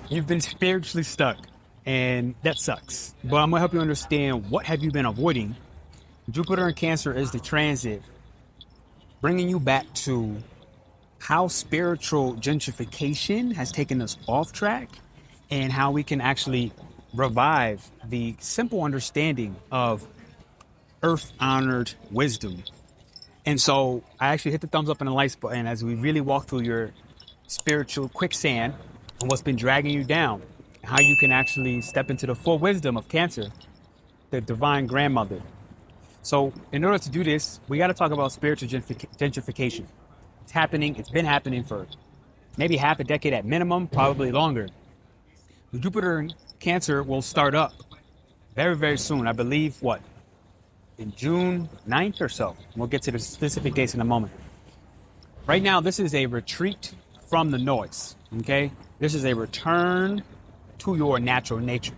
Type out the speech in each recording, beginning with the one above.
You've been spiritually stuck, and that sucks. But I'm gonna help you understand what have you been avoiding. Jupiter in Cancer is the transit, bringing you back to how spiritual gentrification has taken us off track and how we can actually revive the simple understanding of earth-honored wisdom. And so I actually hit the thumbs up and the likes button as we really walk through your spiritual quicksand and what's been dragging you down, and how you can actually step into the full wisdom of Cancer, the divine grandmother. So in order to do this, we got to talk about spiritual gentrification. It's happening. It's been happening for maybe half a decade at minimum, probably longer. The Jupiter in Cancer will start up very, very soon. I believe, in June 9th or so. We'll get to the specific dates in a moment. Right now, this is a retreat from the noise, okay? This is a return to your natural nature.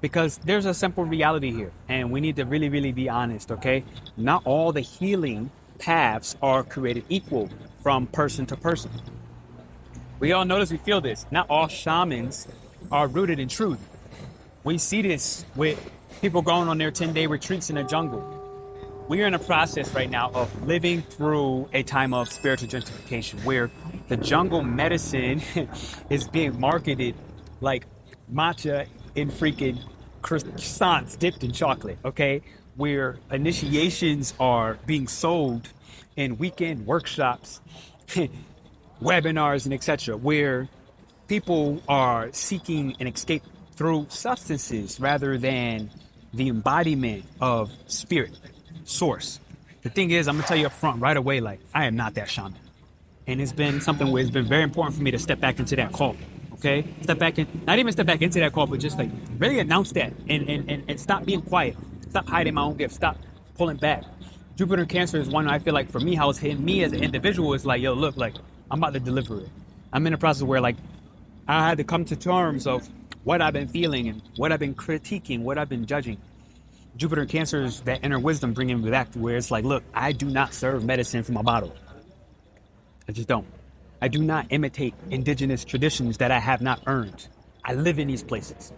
Because there's a simple reality here, and we need to really, really be honest, okay? Not all the healing paths are created equal from person to person. We all know this, we feel this. Not all shamans are rooted in truth. We see this with people going on their 10-day retreats in the jungle. We are in a process right now of living through a time of spiritual gentrification where the jungle medicine is being marketed like matcha in freaking croissants dipped in chocolate, okay? Where initiations are being sold in weekend workshops, webinars, and etc., where people are seeking an escape through substances rather than the embodiment of spirit, source. The thing is, I'm gonna tell you up front right away, like, I am not that shaman. And it's been something where it's been very important for me to step back into that call. Okay, step back in, not even step back into that call, but just like really announce that and stop being quiet, stop hiding my own gift, stop pulling back. Jupiter in Cancer is one I feel like for me, how it's hitting me as an individual is like, yo, look, like I'm about to deliver it. I'm in a process where like I had to come to terms of what I've been feeling and what I've been critiquing, what I've been judging. Jupiter in Cancer is that inner wisdom bringing me back to where it's like, look, I do not serve medicine from a bottle. I just don't. I do not imitate indigenous traditions that I have not earned. I live in these places.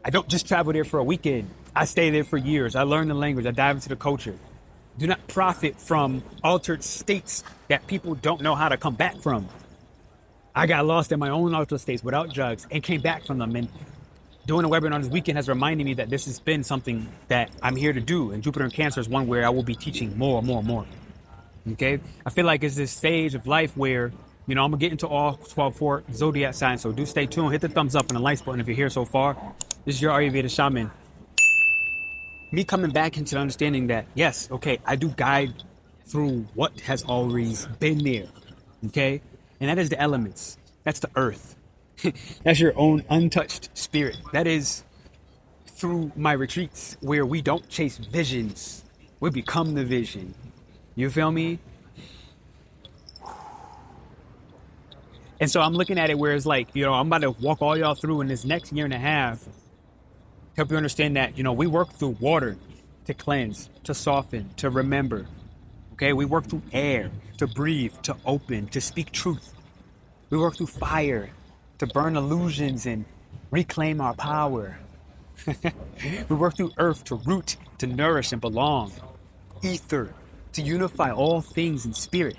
I don't just travel there for a weekend. I stay there for years. I learn the language. I dive into the culture. Do not profit from altered states that people don't know how to come back from. I got lost in my own altered states without drugs and came back from them. And doing a webinar this weekend has reminded me that this has been something that I'm here to do. And Jupiter in Cancer is one where I will be teaching more. Okay, I feel like it's this stage of life where, you know, I'm gonna get into all 12 Zodiac signs, so do stay tuned. Hit the thumbs up and the likes button if you're here so far. This is your Ayurveda shaman. Me coming back into the understanding that, yes, okay, I do guide through what has always been there, okay? And that is the elements. That's the earth. That's your own untouched spirit. That is through my retreats where we don't chase visions. We become the vision. You feel me? And so I'm looking at it where it's like, you know, I'm about to walk all y'all through in this next year and a half, help you understand that, you know, we work through water to cleanse, to soften, to remember. Okay, we work through air to breathe, to open, to speak truth. We work through fire to burn illusions and reclaim our power. We work through earth to root, to nourish and belong. Ether to unify all things in spirit.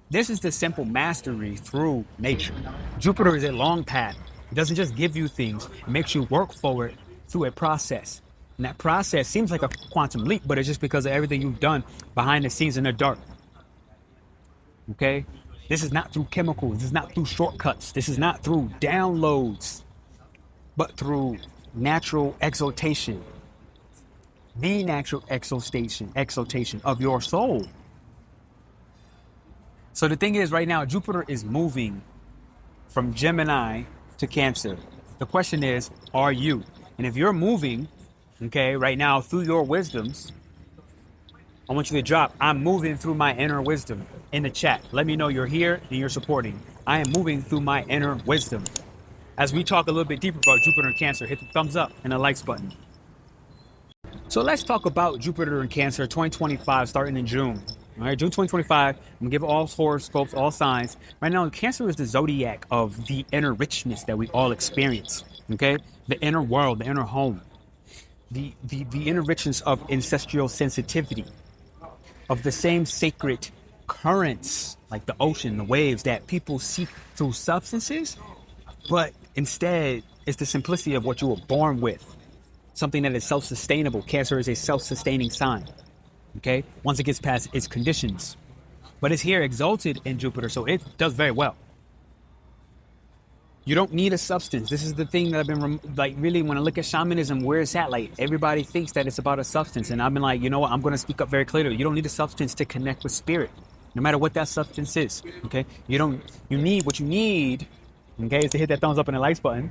This is the simple mastery through nature. Jupiter is a long path. It doesn't just give you things. It makes you work forward through a process. And that process seems like a quantum leap, but it's just because of everything you've done behind the scenes in the dark. Okay? This is not through chemicals. This is not through shortcuts. This is not through downloads, but through natural exaltation. The natural exaltation of your soul. So the thing is, right now, Jupiter is moving from Gemini to Cancer. The question is, are you? And if you're moving, okay, right now through your wisdoms, I want you to drop, I'm moving through my inner wisdom in the chat. Let me know you're here and you're supporting. I am moving through my inner wisdom. As we talk a little bit deeper about Jupiter and Cancer, hit the thumbs up and the likes button. So let's talk about Jupiter in Cancer 2025 starting in June. All right, June 2025, I'm going to give all horoscopes, all signs. Right now, Cancer is the zodiac of the inner richness that we all experience, okay? The inner world, the inner home, the inner richness of ancestral sensitivity, of the same sacred currents, like the ocean, the waves, that people seek through substances, but instead, it's the simplicity of what you were born with, something that is self-sustainable. Cancer is a self-sustaining sign. Okay, once it gets past its conditions, but it's here exalted in Jupiter, so it does very well. You don't need a substance. This is the thing that I've been like, really, when I look at shamanism, where it's at, like everybody thinks that it's about a substance, and I've been like, you know what, I'm going to speak up very clearly. You don't need a substance to connect with spirit, no matter what that substance is. Okay, you need what you need. Okay, is to hit that thumbs up and the likes button,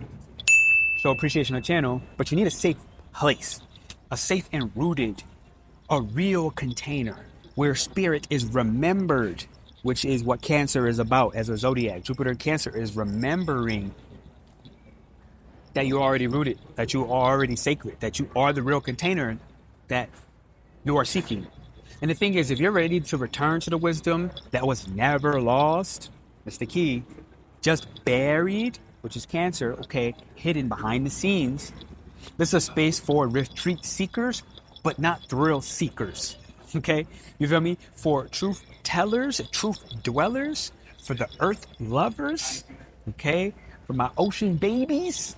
show appreciation on the channel, but you need a safe place, a safe and rooted, a real container where spirit is remembered, which is what Cancer is about as a zodiac. Jupiter in Cancer is remembering that you're already rooted, that you are already sacred, that you are the real container that you are seeking. And the thing is, if you're ready to return to the wisdom that was never lost, that's the key, just buried, which is Cancer, okay, hidden behind the scenes, this is a space for retreat seekers, but not thrill seekers, okay? You feel me? For truth tellers, truth dwellers, for the earth lovers, okay? For my ocean babies,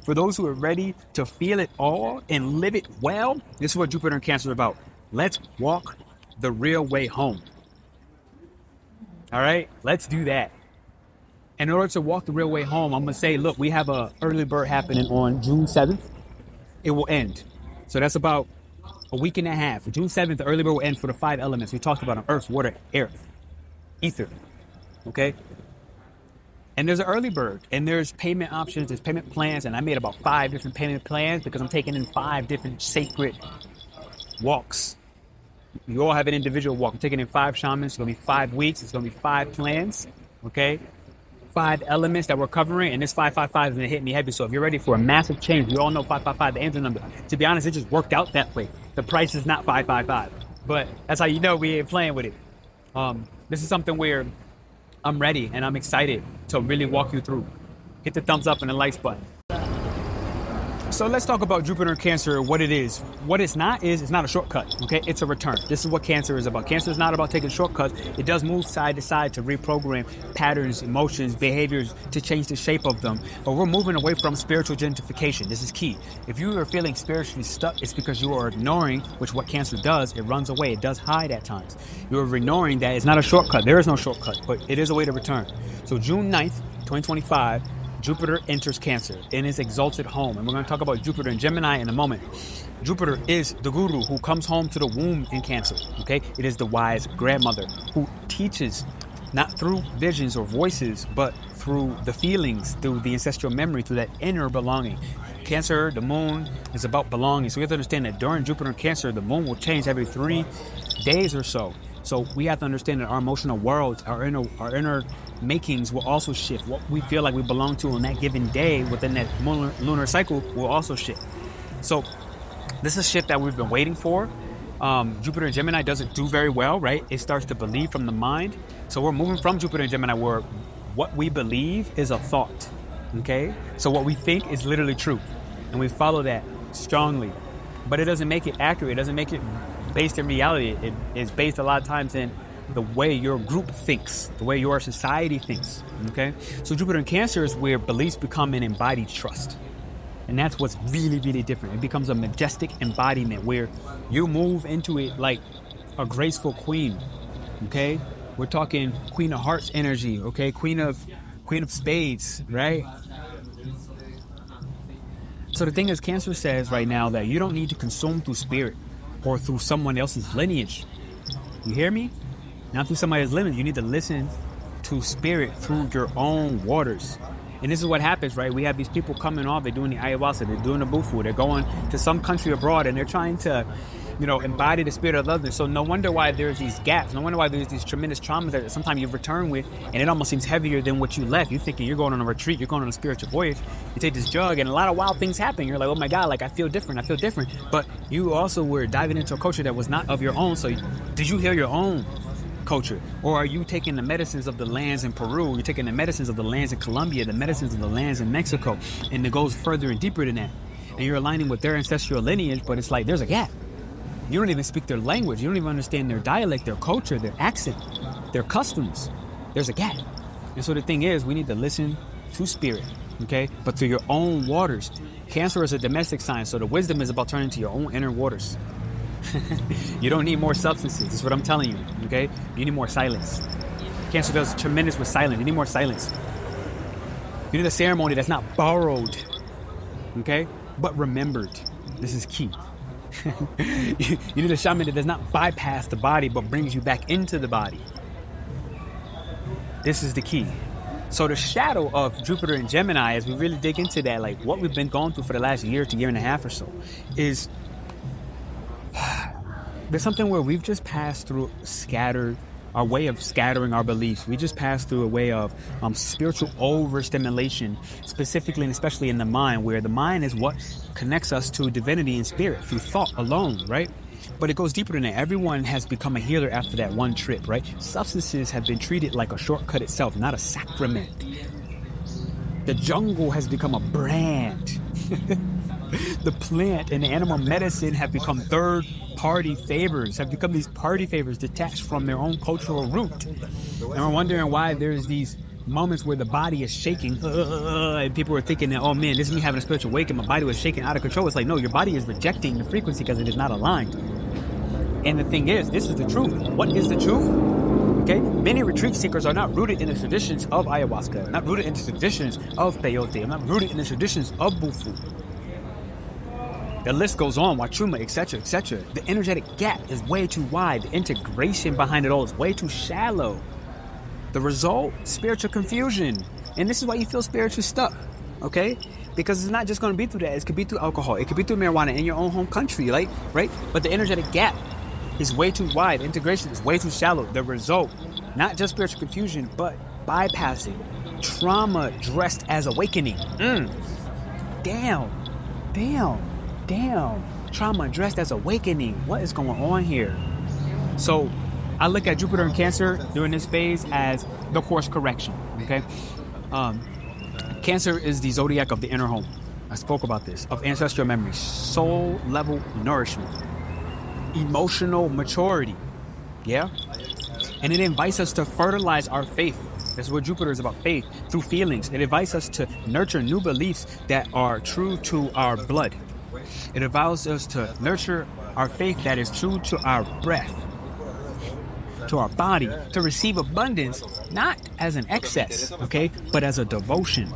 for those who are ready to feel it all and live it well. This is what Jupiter and Cancer is about. Let's walk the real way home. All right, let's do that. In order to walk the real way home, I'm gonna say, look, we have a early bird happening on June 7th. It will end. So that's about a week and a half. June 7th, the early bird will end for the 5 elements we talked about on Earth, water, air, ether. Okay? And there's an early bird, and there's payment options, there's payment plans, and I made about 5 different payment plans because I'm taking in 5 different sacred walks. You all have an individual walk. I'm taking in 5 shamans. It's going to be 5 weeks. It's going to be 5 plans. Okay? 5 elements that we're covering, and this 555 is going to hit me heavy. So if you're ready for a massive change, we all know 555, the angel number. To be honest, it just worked out that way. The price is not 555, but that's how you know we ain't playing with it. This is something where I'm ready and I'm excited to really walk you through. Hit the thumbs up and the likes button. So let's talk about Jupiter and Cancer, what it is. What it's not is, it's not a shortcut, okay? It's a return. This is what Cancer is about. Cancer is not about taking shortcuts. It does move side to side to reprogram patterns, emotions, behaviors, to change the shape of them. But we're moving away from spiritual gentrification. This is key. If you are feeling spiritually stuck, it's because you are ignoring, which what Cancer does, it runs away. It does hide at times. You're ignoring that it's not a shortcut. There is no shortcut, but it is a way to return. So June 9th, 2025, Jupiter enters Cancer in his exalted home. And we're going to talk about Jupiter and Gemini in a moment. Jupiter is the guru who comes home to the womb in Cancer, okay? It is the wise grandmother who teaches not through visions or voices, but through the feelings, through the ancestral memory, through that inner belonging. Cancer, the moon, is about belonging. So we have to understand that during Jupiter and Cancer, the moon will change every 3 days or so. So we have to understand that our emotional worlds, our inner makings will also shift. What we feel like we belong to on that given day within that lunar cycle will also shift. So this is a shift that we've been waiting for. Jupiter and Gemini doesn't do very well, right? It starts to believe from the mind. So we're moving from Jupiter and Gemini where what we believe is a thought, okay? So what we think is literally truth, and we follow that strongly. But it doesn't make it accurate. It doesn't make it based in reality. It is based a lot of times in the way your group thinks, the way your society thinks, okay? So Jupiter in Cancer is where beliefs become an embodied trust. And that's what's really, really different. It becomes a majestic embodiment where you move into it like a graceful queen, okay? We're talking Queen of Hearts energy, okay? Queen of Spades, right? So the thing is, Cancer says right now that you don't need to consume through spirit or through someone else's lineage. You hear me? Not through somebody else's lineage. You need to listen to spirit through your own waters. And this is what happens, right? We have these people coming off, they're doing the ayahuasca, they're doing the bufu, they're going to some country abroad, and they're trying to embody the spirit of others. So no wonder why there's these gaps. No wonder why there's these tremendous traumas that sometimes you return with, and it almost seems heavier than what you left. You're thinking you're going on a retreat, you're going on a spiritual voyage. You take this drug, and a lot of wild things happen. You're like, oh my God, like I feel different. But you also were diving into a culture that was not of your own. So did you heal your own culture? Or are you taking the medicines of the lands in Peru? You're taking the medicines of the lands in Colombia, the medicines of the lands in Mexico, and it goes further and deeper than that. And you're aligning with their ancestral lineage, but it's like there's a gap. You don't even speak their language. You don't even understand their dialect, their culture, their accent, their customs. There's a gap. And so the thing is, we need to listen to spirit, okay? But through your own waters. Cancer is a domestic sign, so the wisdom is about turning to your own inner waters. You don't need more substances. That's what I'm telling you, okay? You need more silence. Cancer does tremendous with silence. You need more silence. You need a ceremony that's not borrowed, okay? But remembered. This is key. You need a shaman that does not bypass the body but brings you back into the body. This is the key. So the shadow of Jupiter and Gemini, as we really dig into that, like what we've been going through for the last year to year and a half or so, is there's something where we've just passed through our way of scattering our beliefs. We just passed through a way of spiritual overstimulation, specifically and especially in the mind, where the mind is what connects us to divinity and spirit through thought alone, right? But it goes deeper than that. Everyone has become a healer after that one trip, right? Substances have been treated like a shortcut itself, not a sacrament. The jungle has become a brand. The plant and the animal medicine have become third-party favors, have become these party favors detached from their own cultural root. And we're wondering why there's these moments where the body is shaking, and people are thinking that, oh man, this is me having a spiritual awakening, my body was shaking out of control. It's like, no, your body is rejecting the frequency because it is not aligned. And the thing is, this is the truth. What is the truth? Okay, many retreat seekers are not rooted in the traditions of ayahuasca, not rooted in the traditions of peyote, not rooted in the traditions of bufu. The list goes on, Wachuma, etc., etc. The energetic gap is way too wide. The integration behind it all is way too shallow. The result? Spiritual confusion. And this is why you feel spiritually stuck, okay? Because it's not just going to be through that. It could be through alcohol. It could be through marijuana in your own home country, like, right? But the energetic gap is way too wide. Integration is way too shallow. The result, not just spiritual confusion, but bypassing. Trauma dressed as awakening. Damn. Trauma dressed as awakening. What is going on here? So I look at Jupiter and Cancer during this phase as the course correction, okay? Cancer is the zodiac of the inner home. I spoke about this, of ancestral memory, soul level nourishment, emotional maturity, yeah? And it invites us to fertilize our faith. That's what Jupiter is about, faith, through feelings. It invites us to nurture new beliefs that are true to our blood. It allows us to nurture our faith that is true to our breath, to our body, to receive abundance, not as an excess, okay, but as a devotion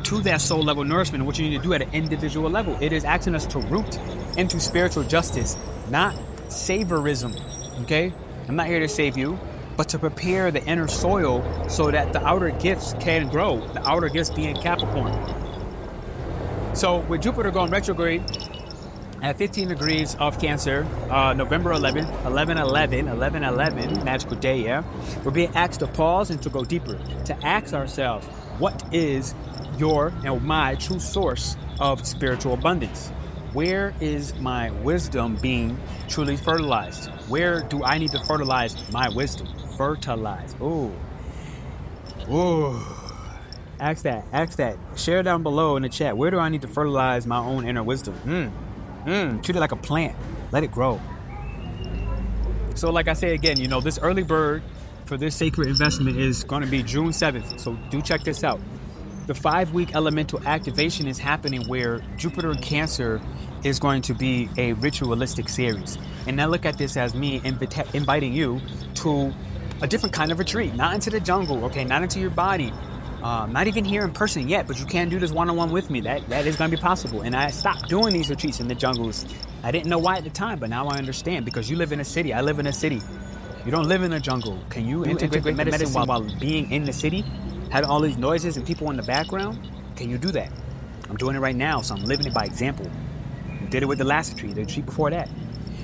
to that soul level nourishment. And what you need to do at an individual level, it is asking us to root into spiritual justice, not saviorism, okay? I'm not here to save you, but to prepare the inner soil so that the outer gifts can grow, the outer gifts being Capricorn. So with Jupiter going retrograde at 15 degrees of Cancer, November 11th, 11/11, magical day, yeah? We're being asked to pause and to go deeper, to ask ourselves, what is your and my true source of spiritual abundance? Where is my wisdom being truly fertilized? Where do I need to fertilize my wisdom? Fertilize. Ooh. Ask that. Share down below in the chat. Where do I need to fertilize my own inner wisdom? Treat it like a plant. Let it grow. So like I say again, this early bird for this sacred investment is going to be June 7th. So do check this out. The 5-week elemental activation is happening where Jupiter in Cancer is going to be a ritualistic series. And now look at this as me inviting you to a different kind of retreat. Not into the jungle, okay? Not into your body. Not even here in person yet, but you can do this one-on-one with me. That is going to be possible. And I stopped doing these retreats in the jungles. I didn't know why at the time, but now I understand, because you live in a city. I live in a city. You don't live in a jungle. Can you integrate the medicine while being in the city? Having all these noises and people in the background? Can you do that? I'm doing it right now, so I'm living it by example. I did it with the last retreat, the retreat before that.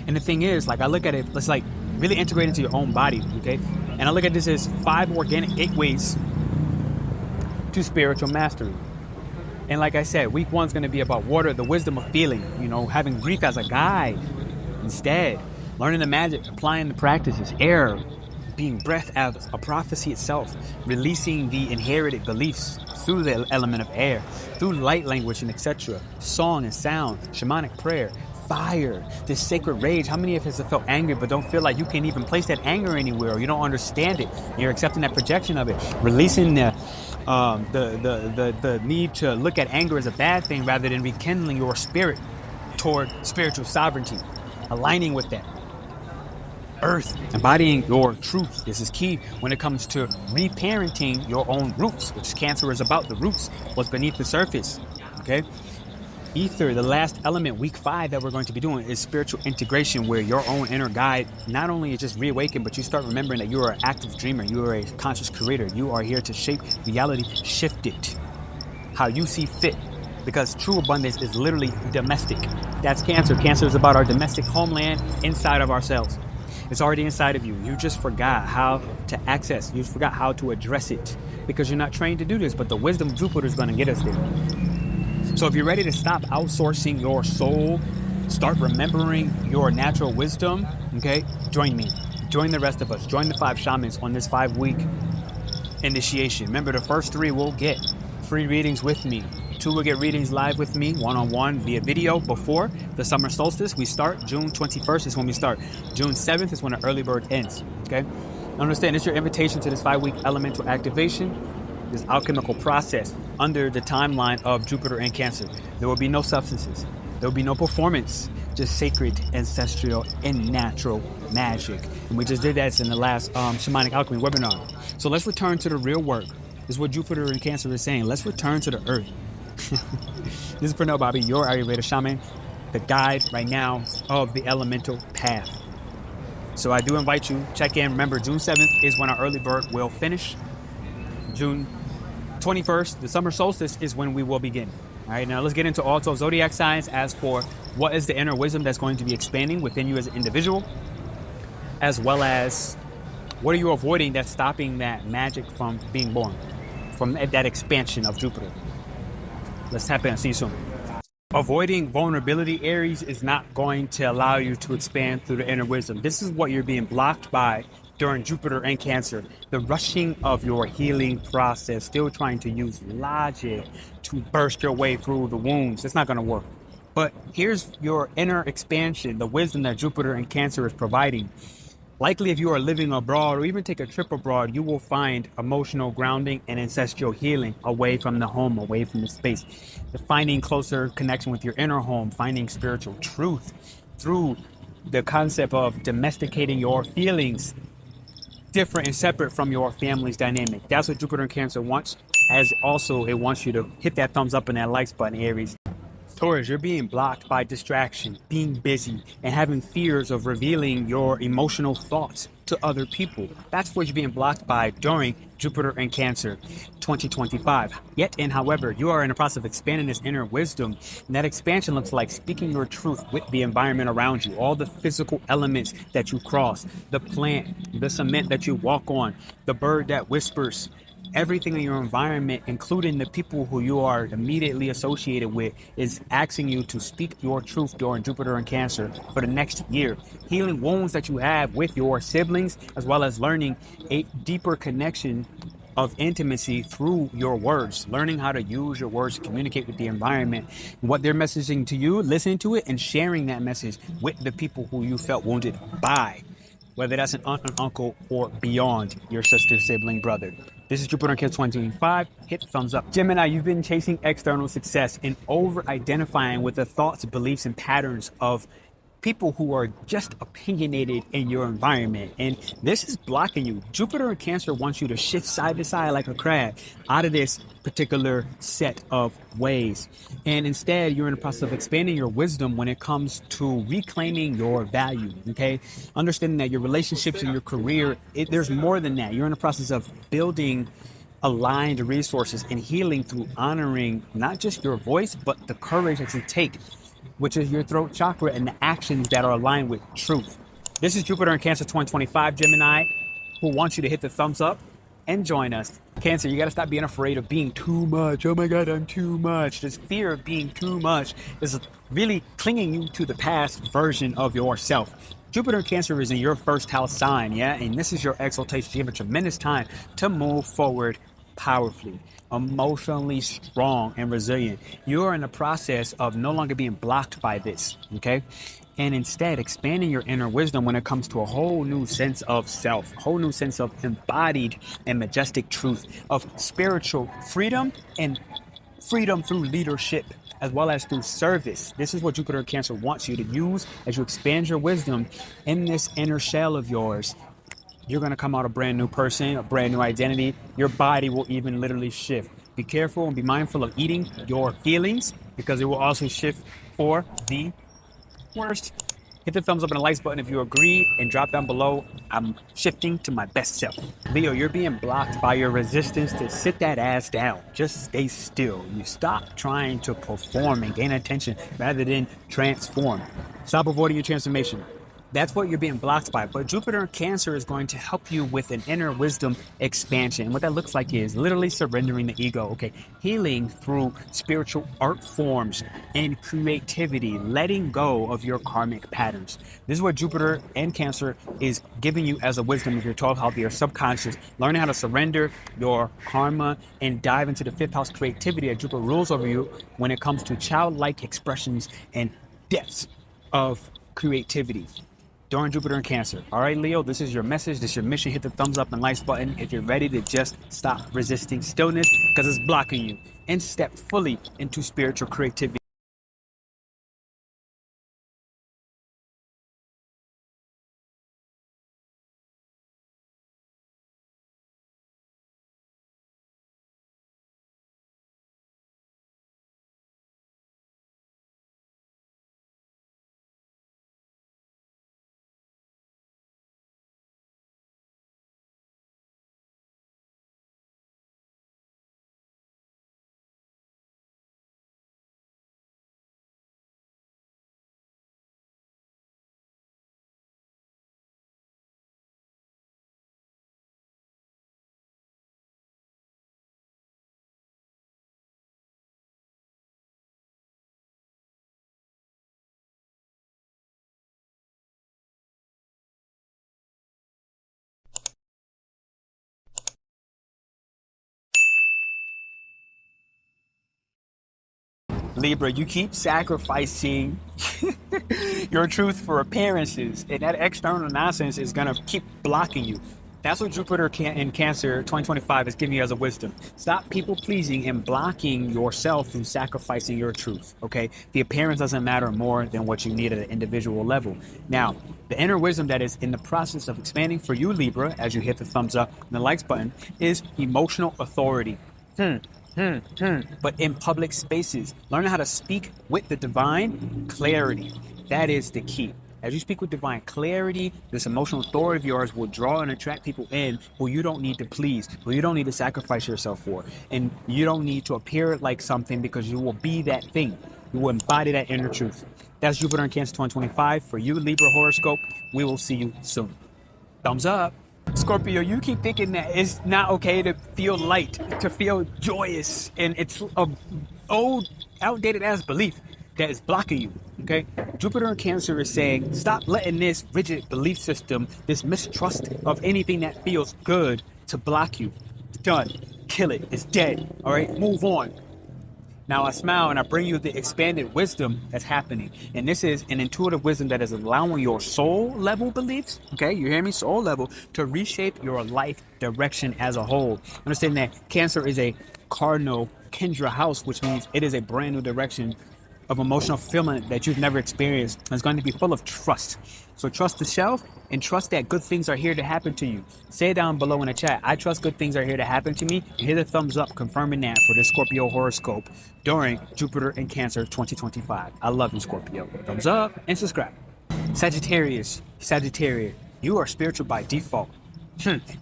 And the thing is, like, I look at it, let's like really integrate into your own body, okay? And I look at this as 5 organic gateways to spiritual mastery. And like I said, week 1 is going to be about water, the wisdom of feeling, you know, having grief as a guide instead, learning the magic, applying the practices, air, being breath as a prophecy itself, releasing the inherited beliefs through the element of air, through light language and etc., song and sound, shamanic prayer, fire, this sacred rage. How many of us have felt angry but don't feel like you can even place that anger anywhere, or you don't understand it? You're accepting that projection of it, releasing the need to look at anger as a bad thing rather than rekindling your spirit toward spiritual sovereignty, aligning with that. Earth, embodying your truth. This is key when it comes to reparenting your own roots, which Cancer is about, the roots, what's beneath the surface, okay? Ether, the last element, week 5 that we're going to be doing is spiritual integration, where your own inner guide not only is just reawakened, but you start remembering that you are an active dreamer, you are a conscious creator, you are here to shape reality, shift it how you see fit, because true abundance is literally domestic. That's Cancer. Cancer is about our domestic homeland inside of ourselves. It's already inside of you. You just forgot how to access. You forgot how to address it because you're not trained to do this, but the wisdom of Jupiter is going to get us there. So if you're ready to stop outsourcing your soul, start remembering your natural wisdom, okay, join me. Join the rest of us. Join the 5 shamans on this 5-week initiation. Remember, the first 3 will get free readings with me. 2 will get readings live with me, one-on-one via video before the summer solstice. We start June 21st is when we start. June 7th is when the early bird ends, okay? Understand, it's your invitation to this 5-week elemental activation, this alchemical process under the timeline of Jupiter and Cancer. There will be no substances. There will be no performance, just sacred, ancestral, and natural magic. And we just did that in the last Shamanic Alchemy webinar. So let's return to the real work. This is what Jupiter and Cancer is saying. Let's return to the earth. This is Pernell Bobby, your Ayurveda shaman, the guide right now of the elemental path. So I do invite you, check in. Remember, June 7th is when our early bird will finish. June 21st, the summer solstice, is when we will begin. All right, now let's get into also zodiac signs as for what is the inner wisdom that's going to be expanding within you as an individual, as well as what are you avoiding that's stopping that magic from being born, from that expansion of Jupiter. Let's tap in and see you soon. Avoiding vulnerability, Aries, is not going to allow you to expand through the inner wisdom. This is what you're being blocked by during Jupiter and Cancer. The rushing of your healing process, still trying to use logic to burst your way through the wounds. It's not going to work. But here's your inner expansion, the wisdom that Jupiter and Cancer is providing. Likely, if you are living abroad or even take a trip abroad, you will find emotional grounding and ancestral healing away from the home, away from the space. Finding closer connection with your inner home, finding spiritual truth through the concept of domesticating your feelings, different and separate from your family's dynamic. That's what Jupiter and Cancer wants, as also it wants you to hit that thumbs up and that likes button, Aries. Taurus, you're being blocked by distraction, being busy, and having fears of revealing your emotional thoughts to other people. That's what you're being blocked by during Jupiter and Cancer 2025. Yet and however, you are in the process of expanding this inner wisdom, and that expansion looks like speaking your truth with the environment around you, all the physical elements that you cross, the plant, the cement that you walk on, the bird that whispers. Everything in your environment, including the people who you are immediately associated with, is asking you to speak your truth during Jupiter and Cancer for the next year. Healing wounds that you have with your siblings, as well as learning a deeper connection of intimacy through your words, learning how to use your words to communicate with the environment, what they're messaging to you, listening to it, and sharing that message with the people who you felt wounded by, whether that's an aunt, an uncle, or beyond your sister, sibling, brother. This is Jupiter and Cancer 2025. Hit the thumbs up. Gemini, you've been chasing external success and over-identifying with the thoughts, beliefs, and patterns of people who are just opinionated in your environment, and this is blocking you. Jupiter and Cancer wants you to shift side to side like a crab out of this particular set of ways, and instead you're in the process of expanding your wisdom when it comes to reclaiming your value. Okay, understanding that your relationships and your career, there's more than that. You're in the process of building aligned resources and healing through honoring not just your voice, but the courage that you take which is your throat chakra, and the actions that are aligned with truth. This is Jupiter in Cancer 2025, Gemini, who wants you to hit the thumbs up and join us. Cancer, you got to stop being afraid of being too much. Oh my God, I'm too much. This fear of being too much is really clinging you to the past version of yourself. Jupiter in Cancer is in your first house sign, yeah? And this is your exaltation. You have a tremendous time to move forward powerfully, emotionally strong and resilient. You are in the process of no longer being blocked by this, okay? And instead expanding your inner wisdom when it comes to a whole new sense of self, a whole new sense of embodied and majestic truth, of spiritual freedom and freedom through leadership, as well as through service. This is what Jupiter in Cancer wants you to use as you expand your wisdom in this inner shell of yours. You're going to come out a brand new person, a brand new identity. Your body will even literally shift. Be careful and be mindful of eating your feelings, because it will also shift for the worst. Hit the thumbs up and the likes button if you agree, and drop down below, I'm shifting to my best self. Leo, you're being blocked by your resistance to sit that ass down. Just stay still. You stop trying to perform and gain attention rather than transform. Stop avoiding your transformation. That's what you're being blocked by. But Jupiter in Cancer is going to help you with an inner wisdom expansion. And what that looks like is literally surrendering the ego, okay? Healing through spiritual art forms and creativity, letting go of your karmic patterns. This is what Jupiter and Cancer is giving you as a wisdom of your 12th house, your subconscious, learning how to surrender your karma and dive into the 5th house creativity that Jupiter rules over you when it comes to childlike expressions and depths of creativity during Jupiter in Cancer. All right, Leo, this is your message. This is your mission. Hit the thumbs up and likes button if you're ready to just stop resisting stillness because it's blocking you, and step fully into spiritual creativity. Libra, you keep sacrificing your truth for appearances, and that external nonsense is going to keep blocking you. That's what Jupiter in Cancer 2025 is giving you as a wisdom. Stop people pleasing and blocking yourself through sacrificing your truth, okay? The appearance doesn't matter more than what you need at an individual level. Now, the inner wisdom that is in the process of expanding for you, Libra, as you hit the thumbs up and the likes button, is emotional authority. But in public spaces, learning how to speak with the divine clarity. That is the key. As you speak with divine clarity, this emotional authority of yours will draw and attract people in who you don't need to please, who you don't need to sacrifice yourself for. And you don't need to appear like something, because you will be that thing. You will embody that inner truth. That's Jupiter in Cancer 2025. For you, Libra horoscope, we will see you soon. Thumbs up. Scorpio, you keep thinking that it's not okay to feel light, to feel joyous, and it's an old, outdated ass belief that is blocking you, okay? Jupiter in Cancer is saying, stop letting this rigid belief system, this mistrust of anything that feels good, to block you. It's done. Kill it. It's dead. All right? Move on. Now I smile and I bring you the expanded wisdom that's happening. And this is an intuitive wisdom that is allowing your soul level beliefs, okay, you hear me, soul level, to reshape your life direction as a whole. Understand that Cancer is a cardinal Kendra house, which means it is a brand new direction of emotional fulfillment that you've never experienced. And it's going to be full of trust. So trust the shelf and trust that good things are here to happen to you. Say it down below in the chat. I trust good things are here to happen to me. And hit the thumbs up confirming that for this Scorpio horoscope during Jupiter in Cancer 2025. I love you, Scorpio. Thumbs up and subscribe. Sagittarius, you are spiritual by default.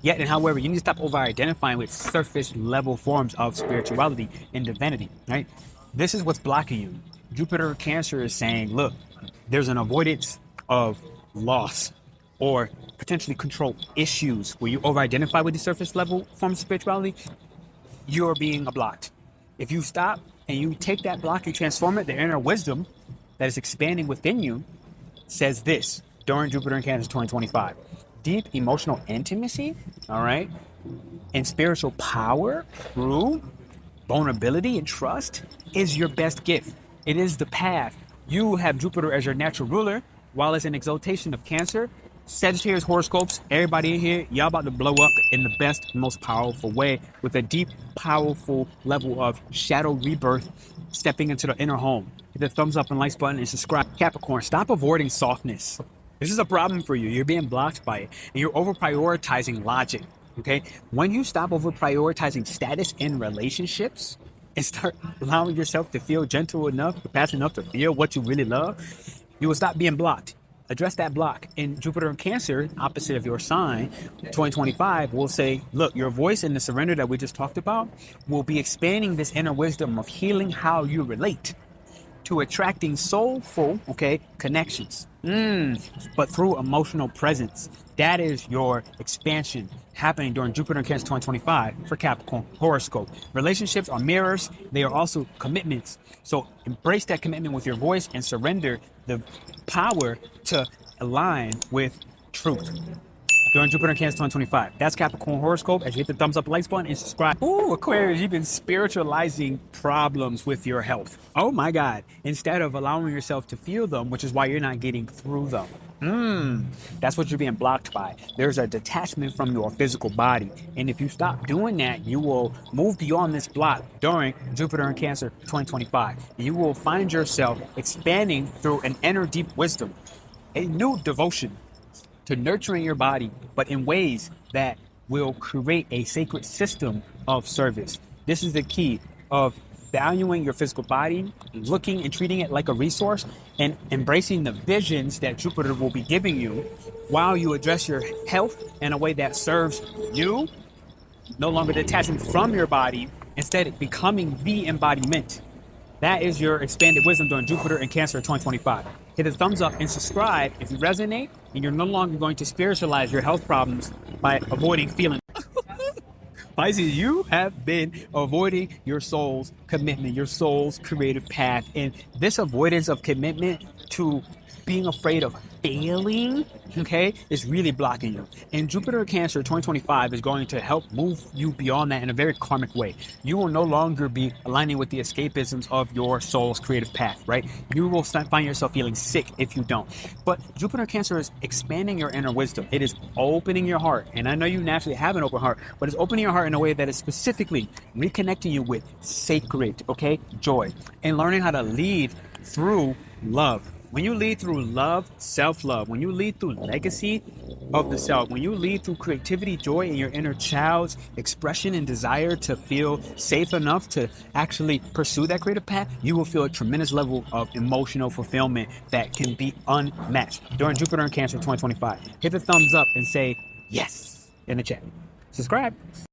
Yet and however, you need to stop over identifying with surface level forms of spirituality and divinity, right? This is what's blocking you. Jupiter Cancer is saying, look, there's an avoidance of loss or potentially control issues where you over-identify with the surface level forms of spirituality. You're being blocked. If you stop and you take that block and transform it, the inner wisdom that is expanding within you says this during Jupiter in Cancer 2025. Deep emotional intimacy, all right, and spiritual power through vulnerability and trust is your best gift. It is the path. You have Jupiter as your natural ruler, while it's an exaltation of Cancer. Sagittarius horoscopes, everybody in here, y'all about to blow up in the best, most powerful way with a deep, powerful level of shadow rebirth, stepping into the inner home. Hit the thumbs up and likes button and subscribe. Capricorn, stop avoiding softness. This is a problem for you. You're being blocked by it, and you're over prioritizing logic. Okay, when you stop over prioritizing status in relationships and start allowing yourself to feel gentle enough, compassionate enough to feel what you really love, you will stop being blocked. Address that block. In Jupiter in Cancer, opposite of your sign, 2025 will say, look, your voice and the surrender that we just talked about will be expanding this inner wisdom of healing how you relate to attracting soulful, okay, connections. But through emotional presence. That is your expansion happening during Jupiter in Cancer 2025 for Capricorn horoscope. Relationships are mirrors. They are also commitments. So embrace that commitment with your voice and surrender the power to align with truth during Jupiter in Cancer 2025. That's Capricorn horoscope. As you hit the thumbs up, likes button, and subscribe. Ooh, Aquarius, you've been spiritualizing problems with your health. Oh my God. Instead of allowing yourself to feel them, which is why you're not getting through them. That's what you're being blocked by. There's a detachment from your physical body. And if you stop doing that, you will move beyond this block during Jupiter in Cancer 2025. You will find yourself expanding through an inner deep wisdom, a new devotion to nurturing your body, but in ways that will create a sacred system of service. This is the key of valuing your physical body, looking and treating it like a resource, and embracing the visions that Jupiter will be giving you while you address your health in a way that serves you, no longer detaching from your body, instead becoming the embodiment. That is your expanded wisdom during Jupiter in Cancer 2025. Hit a thumbs up and subscribe if you resonate and you're no longer going to spiritualize your health problems by avoiding feeling. Pisces, you have been avoiding your soul's commitment, your soul's creative path. And this avoidance of commitment to being afraid of failing, okay, is really blocking you. And Jupiter Cancer 2025 is going to help move you beyond that in a very karmic way. You will no longer be aligning with the escapisms of your soul's creative path, right? You will find yourself feeling sick if you don't. But Jupiter Cancer is expanding your inner wisdom. It is opening your heart. And I know you naturally have an open heart, but it's opening your heart in a way that is specifically reconnecting you with sacred, okay, joy, and learning how to lead through love. When you lead through love, self-love, when you lead through legacy of the self, when you lead through creativity, joy, and your inner child's expression and desire to feel safe enough to actually pursue that creative path, you will feel a tremendous level of emotional fulfillment that can be unmatched. During Jupiter in Cancer 2025, hit the thumbs up and say yes in the chat. Subscribe.